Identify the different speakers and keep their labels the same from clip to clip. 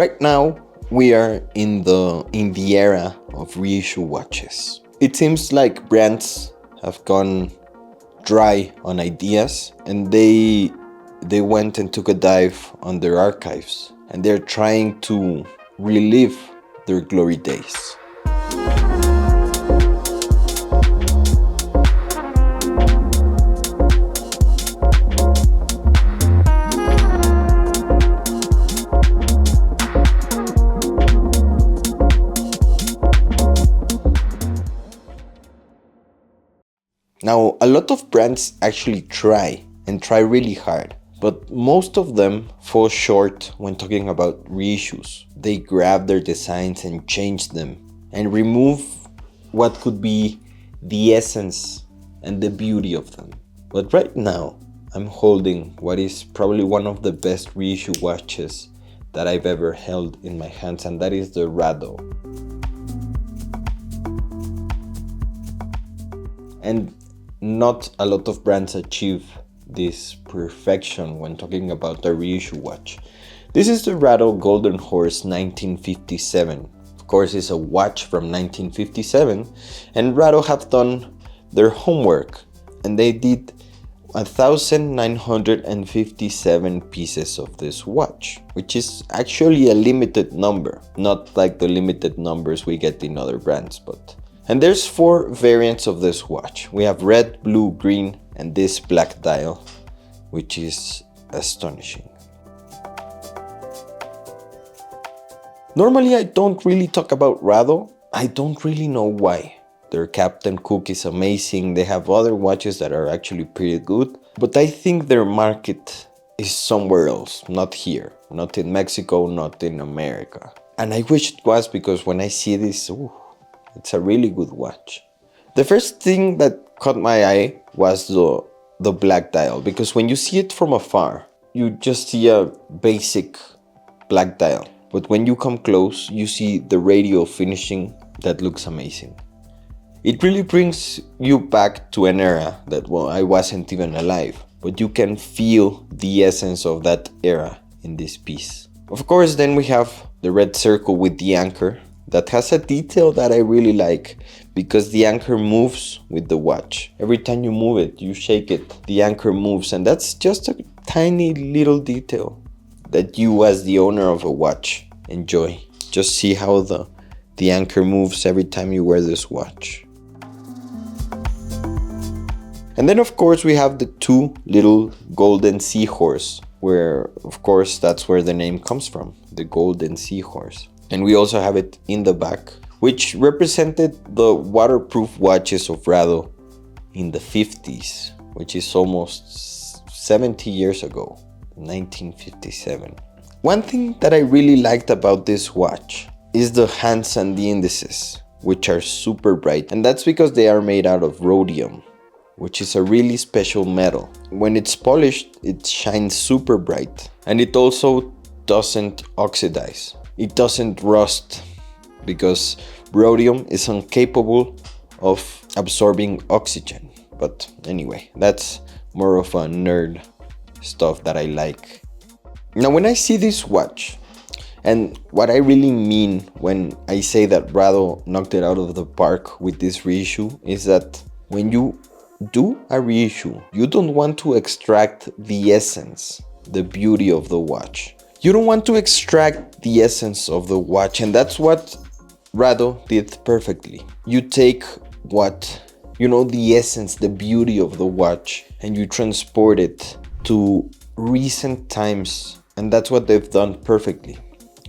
Speaker 1: Right now, we are in the era of reissue watches. It seems like brands have gone dry on ideas, and they went and took a dive on their archives, and they're trying to relive their glory days. Now, a lot of brands actually try really hard, but most of them fall short when talking about reissues. They grab their designs and change them and remove what could be the essence and the beauty of them. But right now, I'm holding what is probably one of the best reissue watches that I've ever held in my hands, and that is the Rado. And not a lot of brands achieve this perfection when talking about a reissue watch. This is the Rado Golden Horse 1957. Of course, it's a watch from 1957, and Rado have done their homework, and they did 1,957 pieces of this watch, which is actually a limited number, not like the limited numbers we get in other brands, but. And there's 4 variants of this watch. We have red, blue, green, and this black dial, which is astonishing. Normally I don't really talk about Rado. I don't really know why. Their Captain Cook is amazing. They have other watches that are actually pretty good. But I think their market is somewhere else, not here. Not in Mexico, not in America. And I wish it was, because when I see this, it's a really good watch. The first thing that caught my eye was the black dial, because when you see it from afar, you just see a basic black dial. But when you come close, you see the radio finishing that looks amazing. It really brings you back to an era that, well, I wasn't even alive, but you can feel the essence of that era in this piece. Of course, then we have the red circle with the anchor. That has a detail that I really like, because the anchor moves with the watch. Every time you move it, you shake it, the anchor moves, and that's just a tiny little detail that you, as the owner of a watch, enjoy. Just see how the anchor moves every time you wear this watch. And then of course we have the 2 little golden seahorse, where of course that's where the name comes from, the golden seahorse. And we also have it in the back, which represented the waterproof watches of Rado in the 50s, which is almost 70 years ago, 1957. One thing that I really liked about this watch is the hands and the indices, which are super bright. And that's because they are made out of rhodium, which is a really special metal. When it's polished, it shines super bright. And it also doesn't oxidize. It doesn't rust, because rhodium is incapable of absorbing oxygen. But anyway, that's more of a nerd stuff that I like. Now, when I see this watch, and what I really mean when I say that Rado knocked it out of the park with this reissue, is that when you do a reissue, you don't want to extract the essence, the beauty of the watch. You don't want to extract the essence of the watch, and that's what Rado did perfectly. You take the essence, the beauty of the watch, and you transport it to recent times, and that's what they've done perfectly.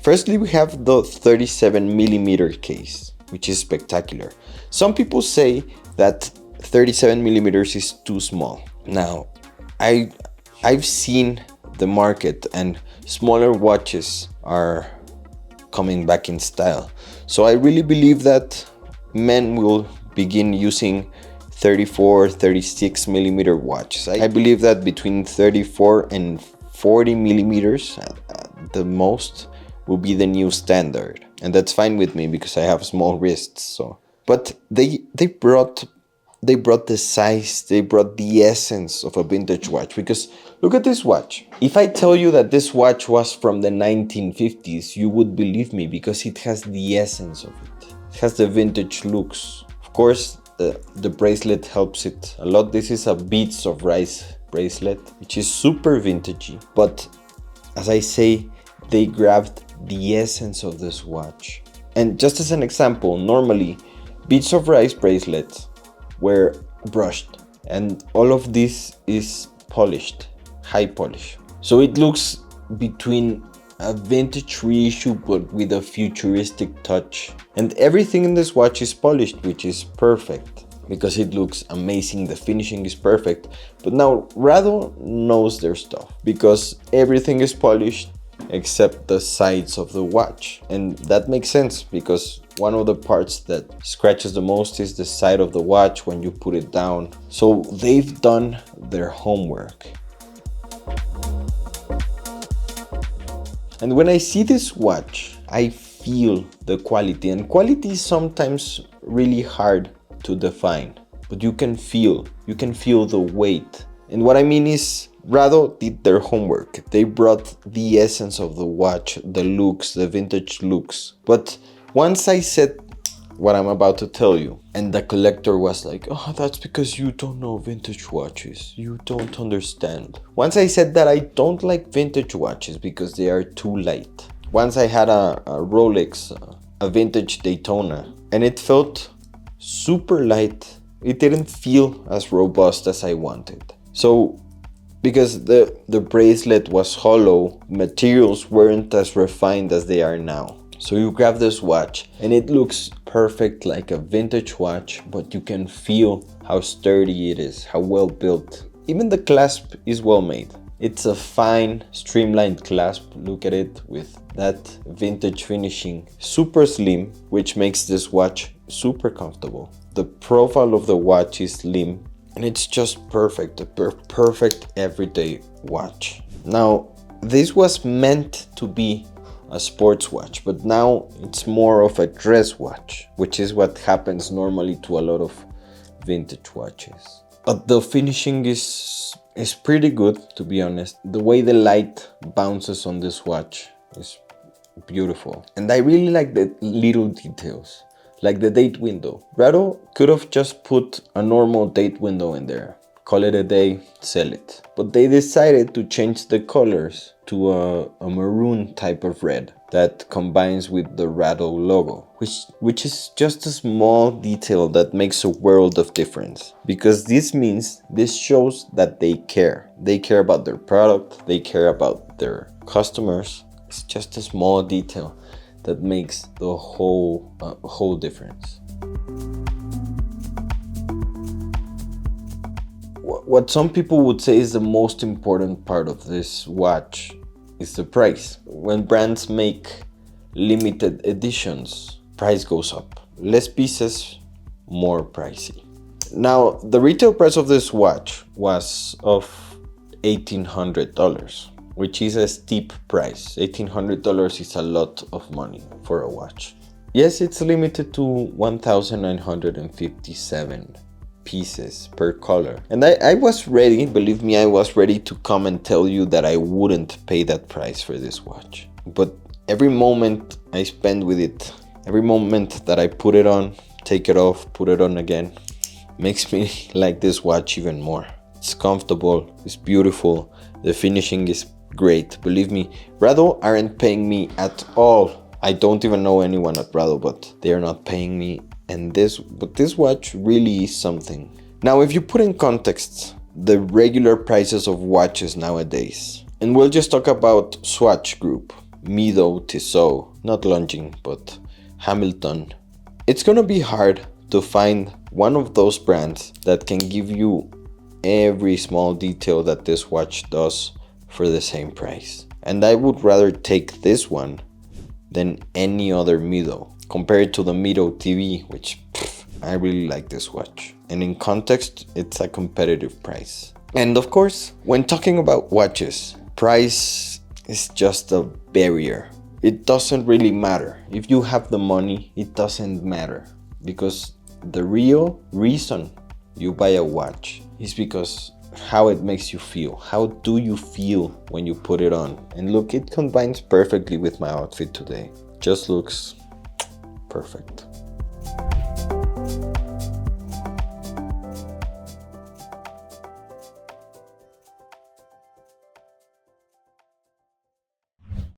Speaker 1: Firstly, we have the 37mm case, which is spectacular. Some people say that 37mm is too small. Now, I've seen the market, and smaller watches are coming back in style. So I really believe that men will begin using 34, 36mm watches. I believe that between 34 and 40mm at the most will be the new standard. And that's fine with me, because I have small wrists. But they brought they brought the size, they brought the essence of a vintage watch. Because look at this watch. If I tell you that this watch was from the 1950s, you would believe me, because it has the essence of it. It has the vintage looks. Of course, the bracelet helps it a lot. This is a Beads of Rice bracelet, which is super vintagey. But as I say, they grabbed the essence of this watch. And just as an example, normally Beads of Rice bracelets were brushed, and all of this is polished, high polish. So it looks between a vintage reissue but with a futuristic touch. And everything in this watch is polished, which is perfect because it looks amazing. The finishing is perfect. But now Rado knows their stuff, because everything is polished except the sides of the watch. And that makes sense, because one of the parts that scratches the most is the side of the watch when you put it down. So they've done their homework. And when I see this watch, I feel the quality. And quality is sometimes really hard to define, but you can feel the weight. And what I mean is, Rado did their homework. They brought the essence of the watch, the looks, the vintage looks. But once I said what I'm about to tell you, and the collector was like, oh, that's because you don't know vintage watches. You don't understand. Once I said that I don't like vintage watches because they are too light. Once I had a Rolex, a vintage Daytona, and it felt super light. It didn't feel as robust as I wanted. So, because the bracelet was hollow, materials weren't as refined as they are now. So you grab this watch and it looks perfect like a vintage watch, but you can feel how sturdy it is, how well built. Even the clasp is well made. It's a fine, streamlined clasp. Look at it with that vintage finishing. Super slim, which makes this watch super comfortable. The profile of the watch is slim, and it's just perfect, a perfect everyday watch. Now, this was meant to be a sports watch, but now it's more of a dress watch, which is what happens normally to a lot of vintage watches. But the finishing is pretty good, to be honest. The way the light bounces on this watch is beautiful. And I really like the little details. Like the date window. Rado could have just put a normal date window in there, call it a day, sell it. But they decided to change the colors to a maroon type of red that combines with the Rado logo, which is just a small detail that makes a world of difference. Because this shows that they care. They care about their product, they care about their customers. It's just a small detail that makes the whole difference. What some people would say is the most important part of this watch is the price. When brands make limited editions, price goes up. Less pieces, more pricey. Now, the retail price of this watch was of $1,800. Which is a steep price. $1,800 is a lot of money for a watch. Yes, it's limited to 1,957 pieces per color. And I was ready, believe me, I was ready to come and tell you that I wouldn't pay that price for this watch. But every moment I spend with it, every moment that I put it on, take it off, put it on again, makes me like this watch even more. It's comfortable, it's beautiful, the finishing is great. Believe me, Rado aren't paying me at all. I don't even know anyone at Rado, but they are not paying me. And this watch really is something. Now, if you put in context the regular prices of watches nowadays, and we'll just talk about Swatch Group, Mido, Tissot, not Longines, but Hamilton, it's gonna be hard to find one of those brands that can give you every small detail that this watch does for the same price. And I would rather take this one than any other Mido, compared to the Mido TV, which I really like this watch. And in context, it's a competitive price. And of course, when talking about watches, price is just a barrier. It doesn't really matter. If you have the money, it doesn't matter. Because the real reason you buy a watch, it's because how it makes you feel. How do you feel when you put it on? And look, it combines perfectly with my outfit today. Just looks perfect.